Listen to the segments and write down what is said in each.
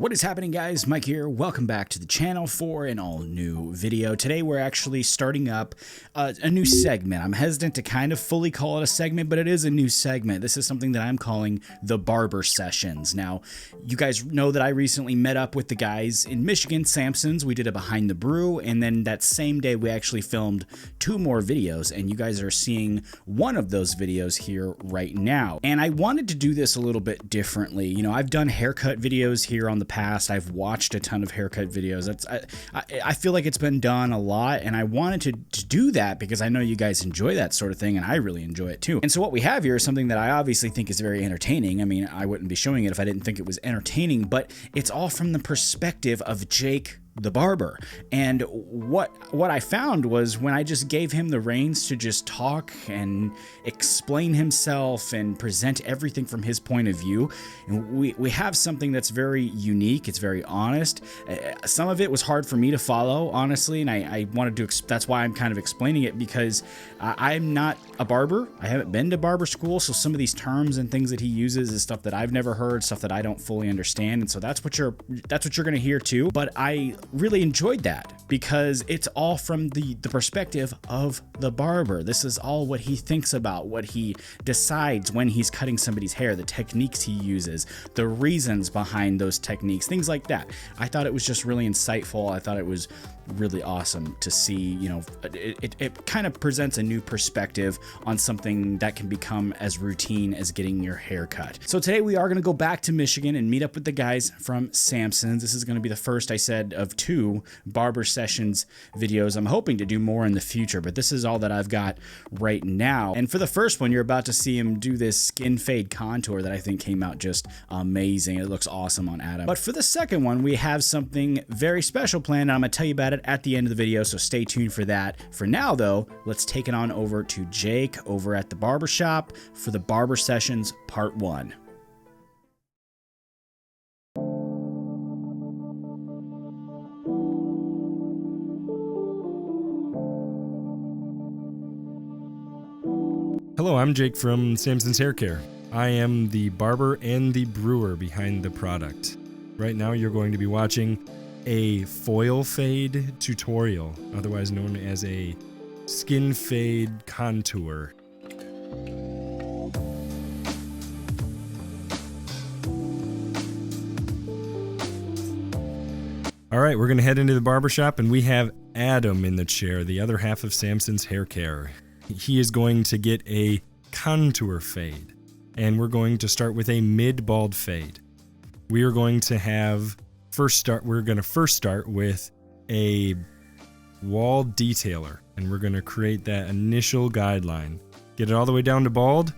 What is happening, guys? Mike here. Welcome back to the channel for an all-new video. Today we're actually starting up a new segment. I'm hesitant to kind of fully call it a segment, but it is a new segment. This is something that I'm calling the Barber Sessions. Now, you guys know that I recently met up with the guys in Michigan, Samson's. We did a Behind the Brew, and then that same day we actually filmed 2 more videos, and you guys are seeing one of those videos here right now. And I wanted to do this a little bit differently. You know, I've done haircut videos here on the past. I've watched a ton of haircut videos. I feel like it's been done a lot, and I wanted to do that because I know you guys enjoy that sort of thing, and I really enjoy it too. And so what we have here is something that I obviously think is very entertaining. I mean, I wouldn't be showing it if I didn't think it was entertaining, but it's all from the perspective of Jake the barber. And what I found was when I just gave him the reins to just talk and explain himself and present everything from his point of view, and we have something that's very unique. It's very honest. Some of it was hard for me to follow, honestly, and I wanted to, that's why I'm kind of explaining it, because I'm not a barber. I haven't been to barber school, so some of these terms and things that he uses is stuff that I've never heard, stuff that I don't fully understand, and so that's what you're going to hear too. But I really enjoyed that because it's all from the perspective of the barber. This is all what he thinks about, what he decides when he's cutting somebody's hair, the techniques he uses, the reasons behind those techniques, things like that. I thought it was just really insightful. I thought it was really awesome to see. You know, it kind of presents a new perspective on something that can become as routine as getting your hair cut. So today we are going to go back to Michigan and meet up with the guys from Samson's. This is going to be the first, I said, of 2 Barber Sessions videos. I'm hoping to do more in the future, but this is all that I've got right now. And for the first one, you're about to see him do this skin fade contour that I think came out just amazing. It looks awesome on Adam. But for the second one, we have something very special planned, and I'm going to tell you about it at the end of the video, so stay tuned for that. For now, though, let's take it on over to Jake over at the Barbershop for the Barber Sessions Part 1. Hello, I'm Jake from Samson's Hair Care. I am the barber and the brewer behind the product. Right now you're going to be watching a foil fade tutorial, otherwise known as a skin fade contour. Alright, we're going to head into the barbershop, and we have Adam in the chair, the other half of Samson's Hair Care. He is going to get a contour fade, and we're going to start with a mid-bald fade. We are going to have we're going to first start with a wall detailer, and we're going to create that initial guideline, get it all the way down to bald,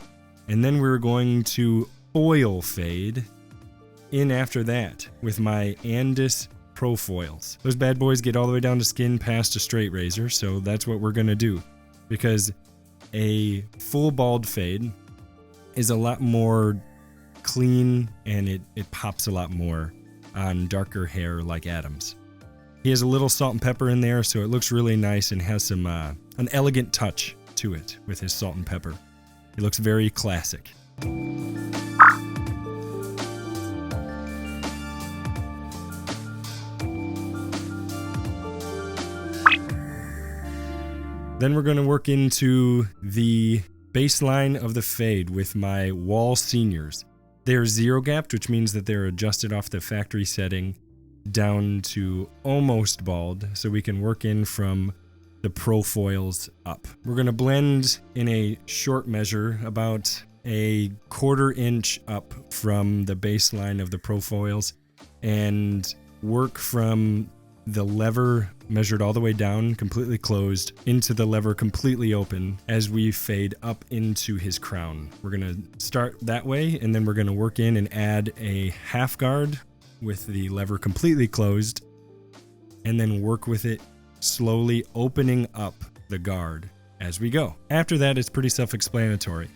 and then we're going to foil fade in after that with my Andis Pro Foils. Those bad boys get all the way down to skin past a straight razor, so that's what we're going to do, because a full bald fade is a lot more clean, and it pops a lot more on darker hair like Adam's. He has a little salt and pepper in there, so it looks really nice and has some an elegant touch to it with his salt and pepper. It looks very classic. Then we're going to work into the baseline of the fade with my wall seniors. They're zero gapped, which means that they're adjusted off the factory setting down to almost bald, so we can work in from the Pro Foils up. We're going to blend in a short measure, about a 1/4 inch up from the baseline of the Pro Foils, and work from the lever measured all the way down, completely closed, into the lever completely open as we fade up into his crown. We're going to start that way, and then we're going to work in and add a half guard with the lever completely closed, and then work with it slowly opening up the guard as we go. After that, it's pretty self-explanatory.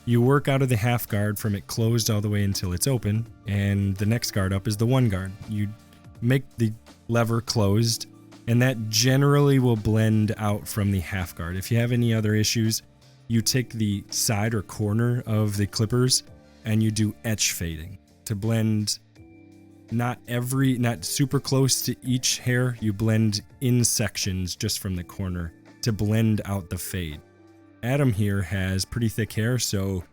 You work out of the half guard from it closed all the way until it's open, and the next guard up is the 1 guard. You make the lever closed, and that generally will blend out from the half guard. If you have any other issues, you take the side or corner of the clippers and you do etch fading to blend not super close to each hair. You blend in sections just from the corner to blend out the fade. Adam here has pretty thick hair, so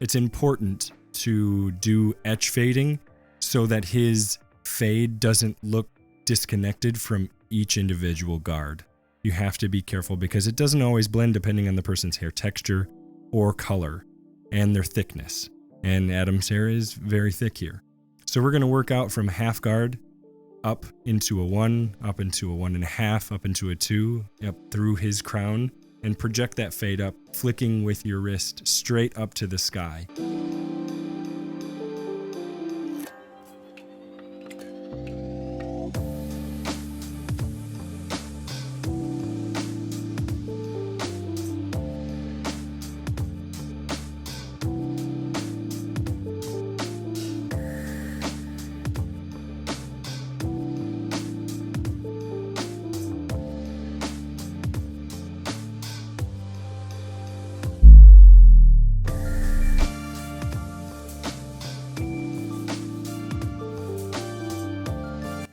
it's important to do edge fading so that his fade doesn't look disconnected from each individual guard. You have to be careful because it doesn't always blend depending on the person's hair texture or color and their thickness. And Adam's hair is very thick here. So we're going to work out from half guard up into a 1, up into a 1.5, up into a 2, up through his crown, and project that fade up, flicking with your wrist straight up to the sky.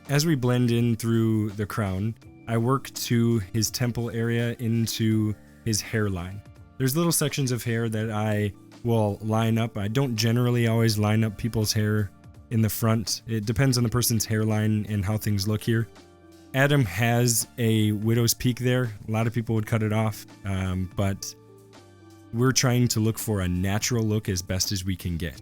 As we blend in through the crown, I work to his temple area into his hairline. There's little sections of hair that I will line up. I don't generally always line up people's hair in the front. It depends on the person's hairline and how things look here. Adam has a widow's peak there. A lot of people would cut it off, but we're trying to look for a natural look as best as we can get.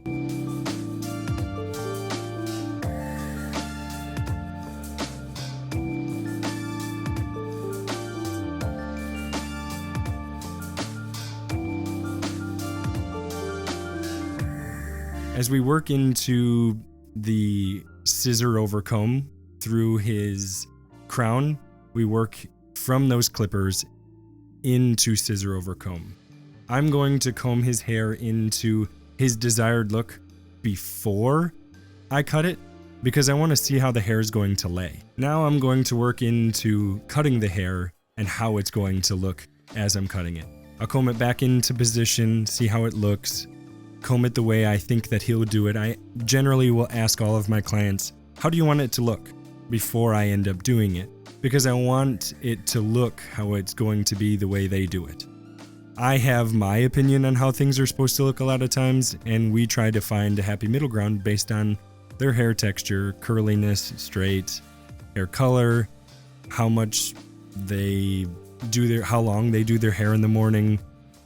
As we work into the scissor over comb through his crown, we work from those clippers into scissor over comb. I'm going to comb his hair into his desired look before I cut it because I want to see how the hair is going to lay. Now I'm going to work into cutting the hair and how it's going to look as I'm cutting it. I'll comb it back into position, see how it looks, comb it the way I think that he'll do it. I generally will ask all of my clients, how do you want it to look before I end up doing it? Because I want it to look how it's going to be the way they do it. I have my opinion on how things are supposed to look a lot of times, and we try to find a happy middle ground based on their hair texture, curliness, straight, hair color, how much they do how long they do their hair in the morning,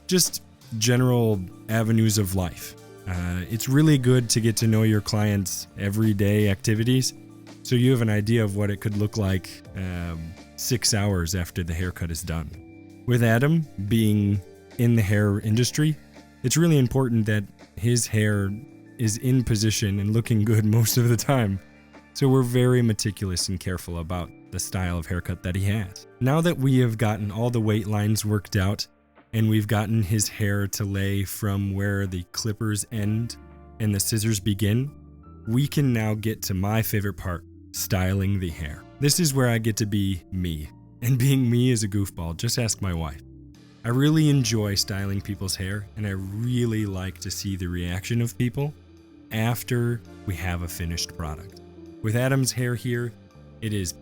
just general avenues of life. It's really good to get to know your clients' everyday activities so you have an idea of what it could look like 6 hours after the haircut is done. With Adam being in the hair industry, it's really important that his hair is in position and looking good most of the time. So we're very meticulous and careful about the style of haircut that he has. Now that we have gotten all the weight lines worked out, and we've gotten his hair to lay from where the clippers end and the scissors begin, we can now get to my favorite part, styling the hair. This is where I get to be me, and being me is a goofball, just ask my wife. I really enjoy styling people's hair, and I really like to see the reaction of people after we have a finished product. With Adam's hair here, it is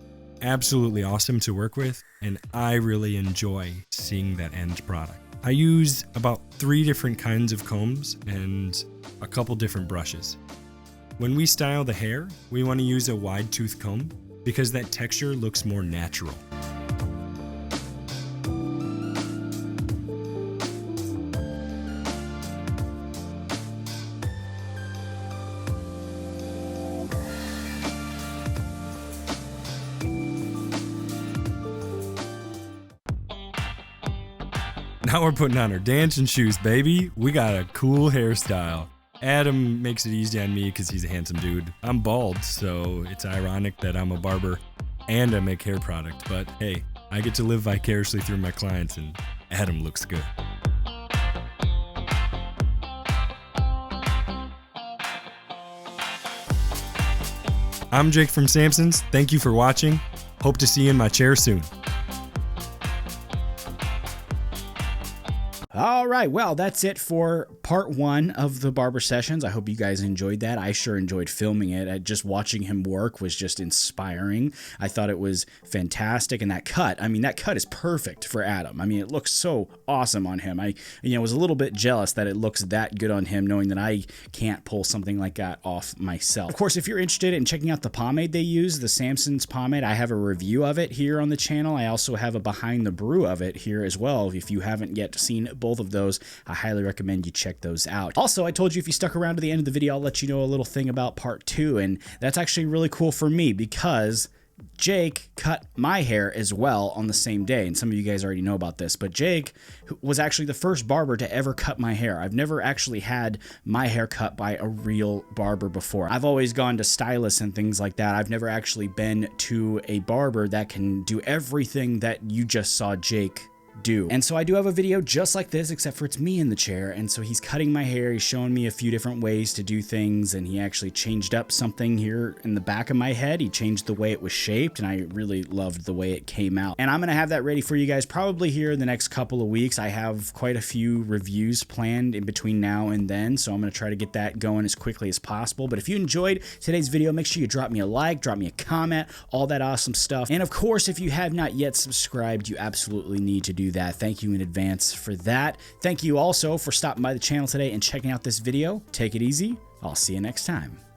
absolutely awesome to work with, and I really enjoy seeing that end product. I use about 3 different kinds of combs and a couple different brushes. When we style the hair, we want to use a wide tooth comb because that texture looks more natural. Now we're putting on our dancing shoes, baby. We got a cool hairstyle. Adam makes it easy on me because he's a handsome dude. I'm bald, so it's ironic that I'm a barber and I make hair product. But hey, I get to live vicariously through my clients, and Adam looks good. I'm Jake from Samson's. Thank you for watching. Hope to see you in my chair soon. All right, well, that's it for part 1 of the Barber Sessions. I hope you guys enjoyed that. I sure enjoyed filming it. Just watching him work was just inspiring. I thought it was fantastic, and that cut is perfect for Adam. I mean, it looks so awesome on him. I was a little bit jealous that it looks that good on him, knowing that I can't pull something like that off myself. Of course, if you're interested in checking out the pomade they use, the Samson's pomade, I have a review of it here on the channel. I also have a behind the brew of it here as well. If you haven't yet seen both of those, I highly recommend you check those out. Also, I told you if you stuck around to the end of the video, I'll let you know a little thing about part 2, and that's actually really cool for me because Jake cut my hair as well on the same day, and some of you guys already know about this, but Jake was actually the first barber to ever cut my hair. I've never actually had my hair cut by a real barber before. I've always gone to stylists and things like that. I've never actually been to a barber that can do everything that you just saw Jake do. And so I do have a video just like this, except for it's me in the chair, and so he's cutting my hair, he's showing me a few different ways to do things, and he actually changed up something here in the back of my head. He changed the way it was shaped, and I really loved the way it came out. And I'm gonna have that ready for you guys probably here in the next couple of weeks. I have quite a few reviews planned in between now and then, so I'm gonna try to get that going as quickly as possible. But if you enjoyed today's video, make sure you drop me a like, drop me a comment, all that awesome stuff. And of course, if you have not yet subscribed, you absolutely need to do that. Thank you in advance for that. Thank you also for stopping by the channel today and checking out this video. Take it easy. I'll see you next time.